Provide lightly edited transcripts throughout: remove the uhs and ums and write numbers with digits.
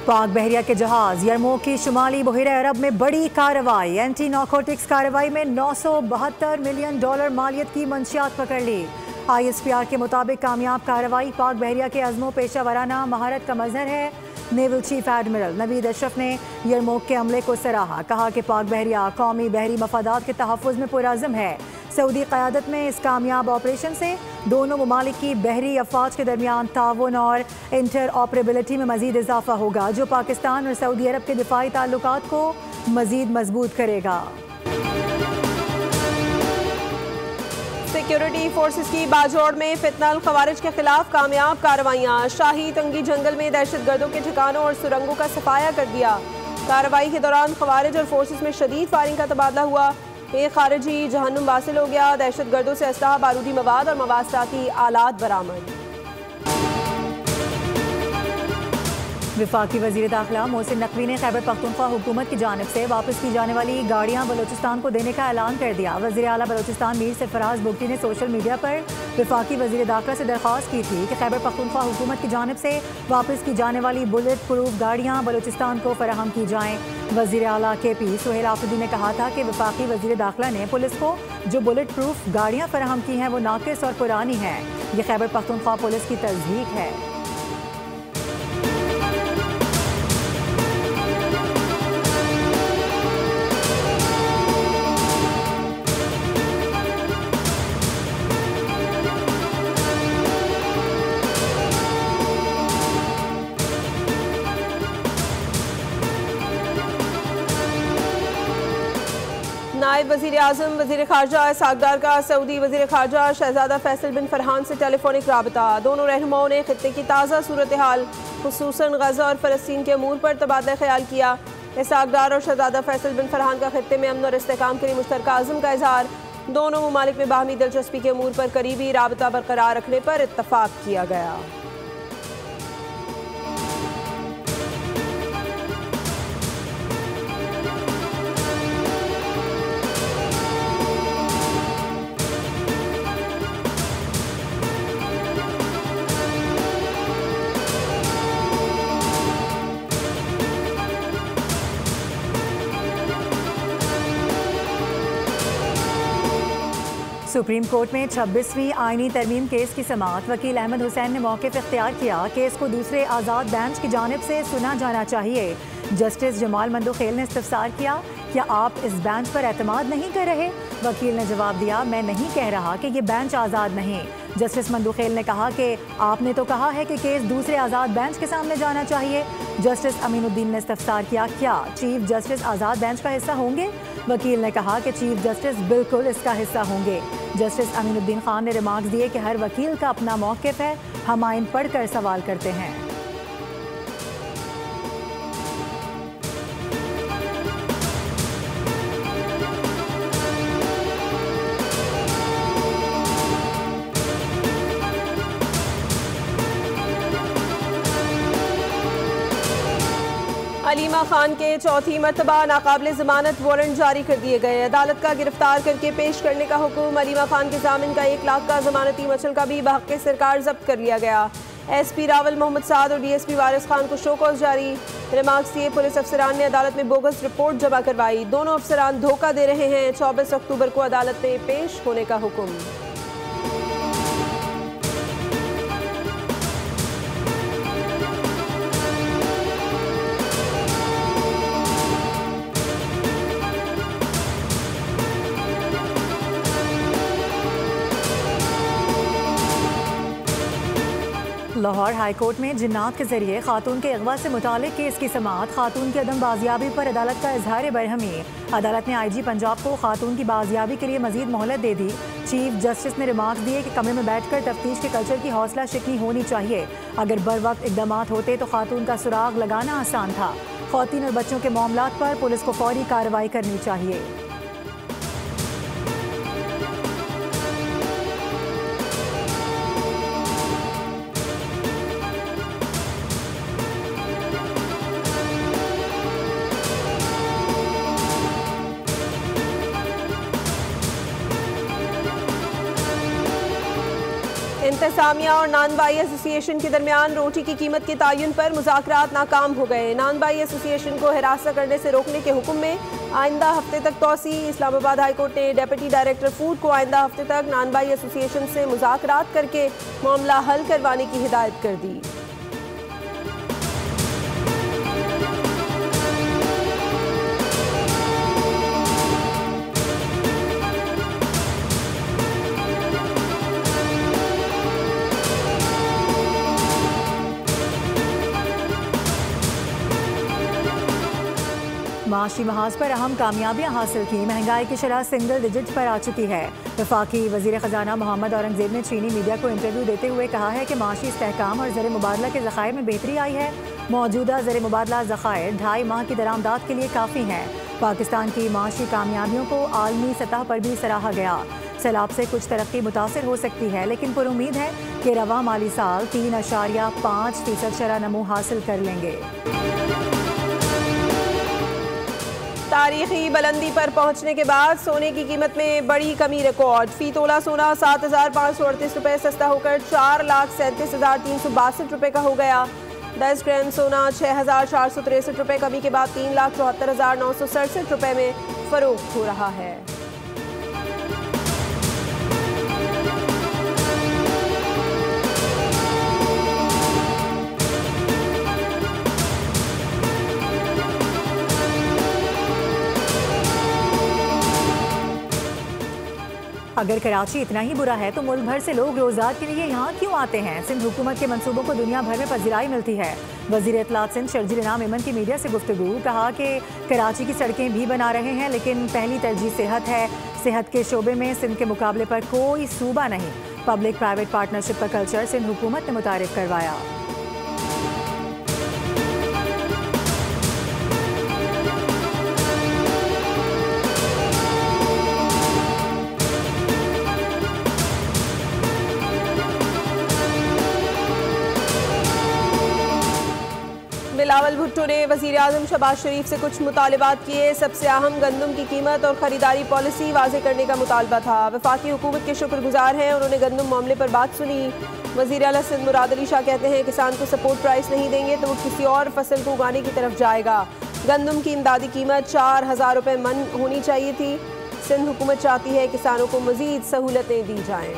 पाक बहरिया के जहाज यरमूक की शुमाली बहिरा अरब में बड़ी कार्रवाई। एंटी नारकोटिक्स कार्रवाई में $972 मिलियन मालियत की मंशियात पकड़ ली। ISPR के मुताबिक कामयाब कार्रवाई पाक बहरिया के अज़्मो पेशा वराना महारत का मजहर है। Naval chief admiral Naveed Ashraf ने यरमूक के हमले को सराहा। कहा कि पाक बहरिया कौमी बहरी मफादात के तहफ़्फ़ुज़ में पुरअज़्म है। सऊदी क़यादत में इस कामयाब ऑपरेशन से दोनों ममालिक की बहरी अफ़वाज के दरमियान ताउन और इंटर ऑपरेबिलिटी में मज़ीद इजाफा होगा, जो पाकिस्तान और सऊदी अरब के दिफाई ताल्लुकात को मज़ीद मजबूत करेगा। सिक्योरिटी फोर्सेस की बाजौड़ में फितनल खवारिज के खिलाफ कामयाब कार्रवाइयाँ। शाही तंगी जंगल में दहशत गर्दों के ठिकानों और सुरंगों का सफाया कर दिया। कार्रवाई के दौरान खवारिज और फोर्सेस में शदीद फायरिंग का तबादला हुआ। एक खारिजी जहन्नुम वासिल हो गया। दहशत गर्दों से असलहा, बारूदी मवाद और मवासाती आलात बरामद। वफाकी वज़ीर दाखिला मोहसिन नकवी ने खैबर पख्तूनख्वा हुकूमत की जानिब से वापस की जाने वाली गाड़ियाँ बलोचिस्तान को देने का ऐलान कर दिया। वज़ीर आला बलोचिस्तान मीर सरफराज बुगटी ने सोशल मीडिया पर वफाकी वज़ीर दाखिला से दरख्वास्त की थी कि खैबर पख्तूनख्वा हुकूमत की जानिब से वापस की जाने वाली बुलेट प्रूफ गाड़ियाँ बलोचिस्तान को फराहम की जाएँ। वज़ीर आला KP सुहेल आफरीदी ने कहा था कि वफाकी वज़ीर दाखिला ने पुलिस को जो बुलेट प्रूफ गाड़ियाँ फराहम की हैं वो नाकिस और पुरानी हैं। ये खैबर पख्तूनख्वा पुलिस की तस्दीक है। नायब वज़ीर आज़म वज़ीर ख़ारजा सागदार का सऊदी वज़ीर ख़ारजा शहज़ादा फैसल बिन फरहान से टेलीफोनिक राबता। दोनों रहनुमाओं ने खित्ते की ताज़ा सूरत हाल खुसूसन गज़ा और फ़लस्तीन के अमूर पर तबादला ख्याल किया। सागदार और शहज़ादा फैसल बिन फरहान का खित्ते में अमन और इस्तेहकाम के लिए मुश्तरका अज़्म का इज़हार। दोनों ममालिक में बाहमी दिलचस्पी के अमूर पर करीबी राबता बरकरार रखने पर इत्तफ़ाक़ किया गया। सुप्रीम कोर्ट में 26वीं आईनी तरमीम केस की समाअत। वकील अहमद हुसैन ने मौक़िफ़ इख्तियार किया। केस को दूसरे आज़ाद बेंच की जानिब से सुना जाना चाहिए। जस्टिस जमाल मंदुखेल ने इस्तफसार किया, क्या आप इस बेंच पर एतमाद नहीं कर रहे? वकील ने जवाब दिया, मैं नहीं कह रहा कि ये बेंच आज़ाद नहीं। जस्टिस मंदुखेल ने कहा कि आपने तो कहा है कि केस दूसरे आज़ाद बेंच के सामने जाना चाहिए। जस्टिस अमीनुद्दीन ने इस्तफसार किया, क्या चीफ जस्टिस आज़ाद बेंच का हिस्सा होंगे? वकील ने कहा कि चीफ जस्टिस बिल्कुल इसका हिस्सा होंगे। जस्टिस अमीनुद्दीन खान ने रिमार्क्स दिए कि हर वकील का अपना मौक़िफ़ है, हम आइन पढ़कर सवाल करते हैं। अलीमा खान के चौथी मरतबा नाकाबिल ज़मानत वारंट जारी कर दिए गए। अदालत का गिरफ्तार करके पेश करने का हुक्म। अलीमा खान के जामिन का 1 लाख का जमानती मचल का भी बहक़ सरकार जब्त कर लिया गया। SP रावल मोहम्मद साद और DSP वारिस खान को शो कॉज जारी। रिमार्क्स दिए, पुलिस अफसरान ने अदालत में बोगस रिपोर्ट जमा करवाई। दोनों अफसरान धोखा दे रहे हैं। 24 अक्टूबर को अदालत में पेश होने का हुक्म। लाहौर हाई कोर्ट में जिन्नात के जरिए खातून के अगवा से मुतालिक केस की समाअत। खातून की अदम बाजियाबी पर अदालत का इजहार बरहमी। अदालत ने IG पंजाब को खातून की बाजियाबी के लिए मजीद मोहलत दे दी। चीफ जस्टिस ने रिमार्क्स दिए कि कमरे में बैठकर तफ्तीश के कल्चर की हौसला शिकनी होनी चाहिए। अगर बर वक्त इकदाम होते तो खातून का सुराग लगाना आसान था। खौतीन और बच्चों के मामलात पर पुलिस को फौरी कार्रवाई करनी चाहिए। इंतजामिया और नानबाई एसोसिएशन के दरमियान रोटी की कीमत के तयन पर मुज़ाकरात नाकाम हो गए। नानबाई एसोसिएशन को हिरासत करने से रोकने के हुक्म में आइंदा हफ्ते तक तोसी। इस्लामाबाद हाई कोर्ट ने डेप्यूटी डायरेक्टर फूड को आइंदा हफ्ते तक नानबाई एसोसिएशन से मुज़ाकरात करके मामला हल करवाने की हिदायत कर दी। माशी महाज पर अहम कामयाबियां हासिल की। महंगाई की शरह सिंगल डिजिट पर आ चुकी है। वफाकी वजीर खजाना मोहम्मद औरंगजेब ने चीनी मीडिया को इंटरव्यू देते हुए कहा है कि माशी इस्तेहकाम और ज़र मुबादला के ज़खायर में बेहतरी आई है। मौजूदा ज़र मुबादला ज़खायर 2.5 माह की दरामदाद के लिए काफ़ी हैं। पाकिस्तान की माशी कामयाबियों को आलमी सतह पर भी सराहा गया। सैलाब से कुछ तरक्की मुतासर हो सकती है, लेकिन पुरुमीद है कि रवा माली साल 3.5% शरह नमू हासिल कर लेंगे। तारीखी बुलंदी पर पहुंचने के बाद सोने की कीमत में बड़ी कमी रिकॉर्ड। फी तोला सोना 7,538 रुपये सस्ता होकर 4,37,362 रुपये का हो गया। 10 ग्राम सोना 6,463 रुपये कमी के बाद 3,74,967 रुपये में फरोख्त हो रहा है। अगर कराची इतना ही बुरा है तो मुल्क भर से लोग रोजगार के लिए यहाँ क्यों आते हैं? सिंध हुकूमत के मंसूबों को दुनिया भर में पजीराई मिलती है। वजीर इत्तलात सिंध शर्जील इनाम इमन की मीडिया से गुफ्तगू। कहा कि कराची की सड़कें भी बना रहे हैं, लेकिन पहली तरजीह सेहत है। सेहत के शोबे में सिंध के मुकाबले पर कोई सूबा नहीं। पब्लिक प्राइवेट पार्टनरशिप का कल्चर सिंध हुकूमत ने मुतारिफ करवाया। बिलावल भुट्टो ने वज़ीर आज़म शहबाज शरीफ से कुछ मुतालबात किए। सबसे अहम गंदम की कीमत और ख़रीदारी पॉलिसी वाज़े करने का मुतालबा था। वफाकी हुकूमत के शुक्रगुजार हैं, उन्होंने गंदम मामले पर बात सुनी। वज़ीर आला सिंध मुराद अली शाह कहते हैं किसान को सपोर्ट प्राइस नहीं देंगे तो वो किसी और फसल को उगाने की तरफ जाएगा। गंदम की इमदादी कीमत 4,000 रुपये मन होनी चाहिए थी। सिंध हुकूमत चाहती है किसानों को मज़ीद सहूलतें दी जाएँ।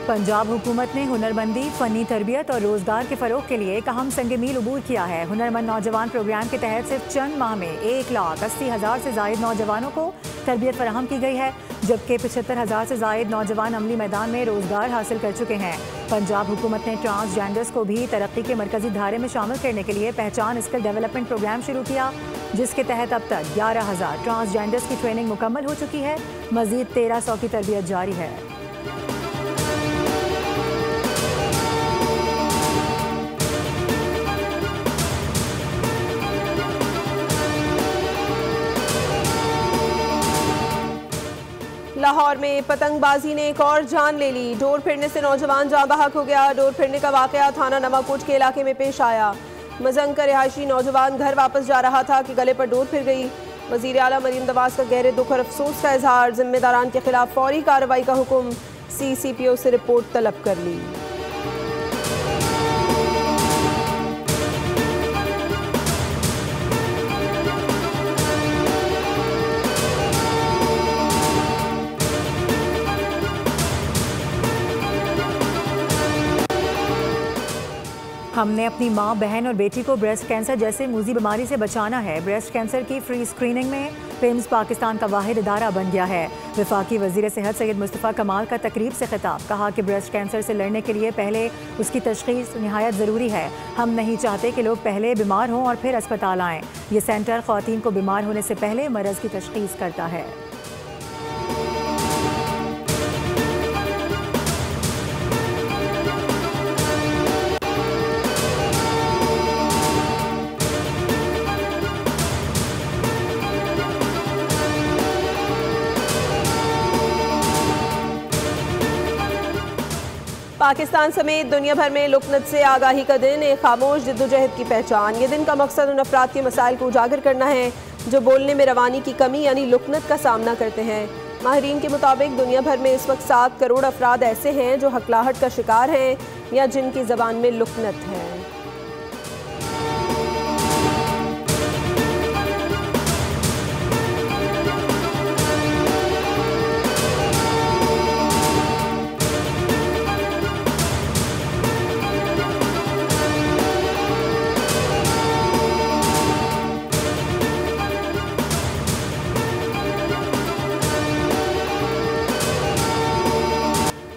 पंजाब हुकूमत ने हुनरमंदी, फनी तरबियत और रोजगार के फरोग के लिए एक अहम संग मील अबूर किया है। हुनरमंद नौजवान प्रोग्राम के तहत सिर्फ चंद माह में 1,80,000 से जायद नौजवानों को तरबियत फराहम की गई है, जबकि 75,000 से जायद नौजवान अमली मैदान में रोजगार हासिल कर चुके हैं। पंजाब हुकूमत ने ट्रांसजेंडर्स को भी तरक्की के मरकजी धारे में शामिल करने के लिए पहचान स्किल डेवलपमेंट प्रोग्राम शुरू किया, जिसके तहत अब तक 11,000 ट्रांसजेंडर्स की ट्रेनिंग मुकम्मल हो चुकी है। मजीद 1,300 की तरबियत जारी है। लाहौर में पतंगबाजी ने एक और जान ले ली। डोर फिरने से नौजवान जाँ बहक हो गया। डोर फिरने का वाकया थाना नवाकोट के इलाके में पेश आया। मजंग का रिहायशी नौजवान घर वापस जा रहा था कि गले पर डोर फिर गई। वज़ीर आला मरीम नवाज का गहरे दुख और अफसोस का इजहार। जिम्मेदारान के खिलाफ फौरी कार्रवाई का हुक्म। CCPO से रिपोर्ट तलब कर ली। हमने अपनी माँ, बहन और बेटी को ब्रेस्ट कैंसर जैसे मूजी बीमारी से बचाना है। ब्रेस्ट कैंसर की फ्री स्क्रीनिंग में पिम्स पाकिस्तान का वाहिद इदारा बन गया है। वफाकी वजीर सेहत सैयद मुस्तफ़ा कमाल का तकरीब से खिताब। कहा कि ब्रेस्ट कैंसर से लड़ने के लिए पहले उसकी तशख़ीस निहायत ज़रूरी है। हम नहीं चाहते कि लोग पहले बीमार हों और फिर अस्पताल आएँ। ये सेंटर ख़वातीन को बीमार होने से पहले मरज़ की तशख़ीस करता है। पाकिस्तान समेत दुनिया भर में लुकनत से आगाही का दिन एक खामोश जद्दोजहद की पहचान। ये दिन का मकसद उन अफराद के मसाइल को उजागर करना है जो बोलने में रवानी की कमी यानी लुकनत का सामना करते हैं। माहिरीन के मुताबिक दुनिया भर में इस वक्त 7 करोड़ अफराद ऐसे हैं जो हकलाहट का शिकार हैं या जिनकी ज़बान में लुकनत है।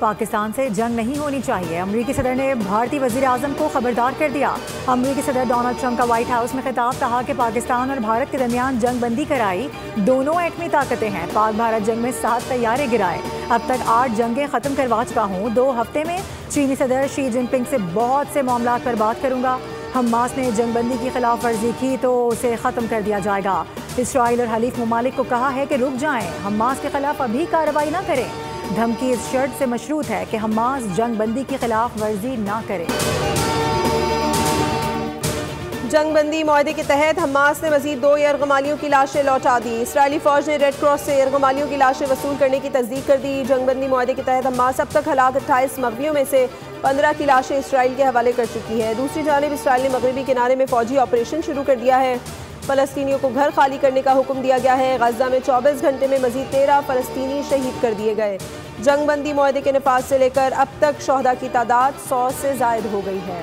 पाकिस्तान से जंग नहीं होनी चाहिए, अमरीकी सदर ने भारतीय वज़ीर आज़म को खबरदार कर दिया। अमरीकी सदर डोनाल्ड ट्रंप का व्हाइट हाउस में खिताब, कहा कि पाकिस्तान और भारत के दरमियान जंग बंदी कराई, दोनों एटमी ताकतें हैं। पाक भारत जंग में 7 तैयारे गिराए, अब तक 8 जंगें ख़त्म करवा चुका हूँ। 2 हफ्ते में चीनी सदर शी जिनपिंग से बहुत से मामला पर बात करूँगा। हमास ने जंग बंदी की खिलाफ वर्जी की तो उसे ख़त्म कर दिया जाएगा। इसराइल और हलीफ ममालिक को कहा है कि रुक जाएं, हमास के खिलाफ अभी कार्रवाई ना करें। धमकी इस शर्त से मशरूत है कि हमास जंग बंदी की खिलाफ वर्जी ना करे। जंग बंदी मुआहदे के तहत हमास ने मजीद 2 यरगमालियों की लाशें लौटा दी। इसराइली फौज ने रेड क्रॉस से यरगमालियों की लाशें वसूल करने की तस्दीक कर दी। जंग बंदी मुआहदे के तहत हमास अब तक हलाक 28 मगवियों में से 15 की लाशें इसराइल के हवाले कर चुकी है। दूसरी जानिब इसराइल ने मगरबी किनारे में फौजी ऑपरेशन शुरू कर दिया है। फ़लस्तीनियों को घर खाली करने का हुक्म दिया गया है। गज़ा में 24 घंटे में मज़ीद 13 फ़लस्तीनी शहीद कर दिए गए। जंग बंदी मुआहदे के नफाज से लेकर अब तक शोहदा की तादाद 100 से ज़ायद हो गई है।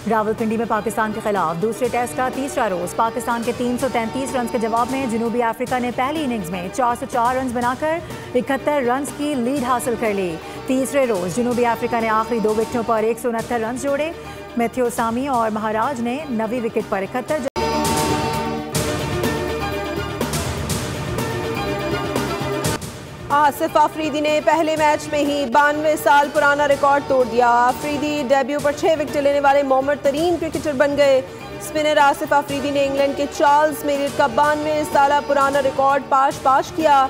रावलपिंडी में पाकिस्तान के खिलाफ दूसरे टेस्ट का तीसरा रोज पाकिस्तान के 333 रन के जवाब में जनूबी अफ्रीका ने पहली इनिंग्स में 404 रन बनाकर 71 रन की लीड हासिल कर ली। तीसरे रोज जनूबी अफ्रीका ने आखिरी 2 विकेटों पर 169 रन जोड़े। मैथ्यू सामी और महाराज ने 9वीं विकेट पर 71। आसिफ अफरीदी ने पहले मैच में ही 92 साल पुराना रिकॉर्ड तोड़ दिया। अफरीदी डेब्यू पर 6 विकेट लेने वाले मौमर तरीन क्रिकेटर बन गए। स्पिनर आसिफ अफरीदी ने इंग्लैंड के चार्ल्स मेरिट का 92 साल पुराना रिकॉर्ड पाश किया।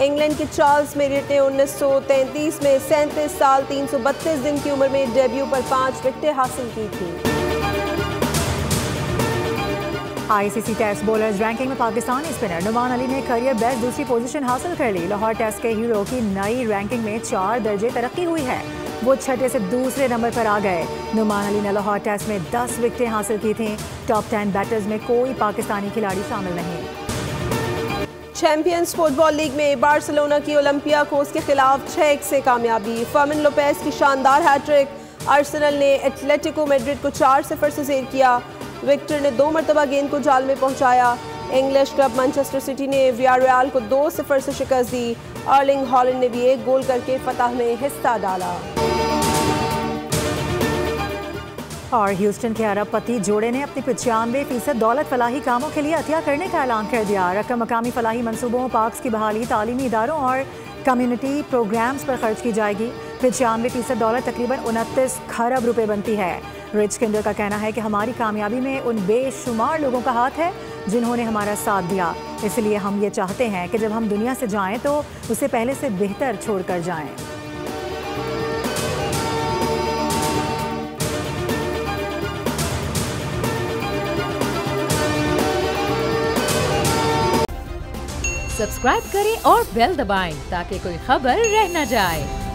इंग्लैंड के चार्ल्स मेरिट ने 1933 में 37 साल 332 दिन की उम्र में डेब्यू पर 5 विकेटें हासिल की थी। आईसीसी टेस्ट बॉलर्स रैंकिंग में पाकिस्तानी स्पिनर नुमान अली ने करियर बेस्ट दूसरी पोजीशन हासिल कर ली। लाहौर टेस्ट के हीरो की नई रैंकिंग में 4 दर्जे तरक्की हुई है, वो छठे से दूसरे नंबर पर आ गए। नुमान अली ने लाहौर टेस्ट में 10 विकेटें हासिल की थीं। टॉप 10 बैटर्स में कोई पाकिस्तानी खिलाड़ी शामिल नहीं। चैंपियंस फुटबॉल लीग में बार्सिलोना की ओलंपियाकोस के खिलाफ 6-1 से कामयाबी। फर्मिन लोपेज की शानदार हैट्रिक। आर्सेनल ने एटलेटिको मैड्रिड को 4-0 से ज़ेर किया। विक्टर ने 2 मरतबा गेंद को जाल में पहुंचाया। इंग्लिश क्लब मैनचेस्टर सिटी ने वियारियल को 2-0 से शिकस्त दी। अर्लिंग हॉलैंड ने भी 1 गोल करके फतह में हिस्सा डाला। और ह्यूस्टन के अरबपति जोड़े ने अपनी 95% दौलत फलाही कामों के लिए अतिया करने का ऐलान कर दिया। रकम मकामी फलाही मंसूबों, पार्क्स की बहाली, तालीमी इदारों और कम्युनिटी प्रोग्राम्स पर खर्च की जाएगी। 95% दौलत तकरीबन 29 खरब रुपए बनती है। रिच किंडर का कहना है कि हमारी कामयाबी में उन बेशुमार लोगों का हाथ है जिन्होंने हमारा साथ दिया। इसलिए हम ये चाहते हैं कि जब हम दुनिया से जाएं तो उसे पहले से बेहतर छोड़कर जाएं। सब्सक्राइब करें और बेल दबाएं ताकि कोई खबर रह न जाए।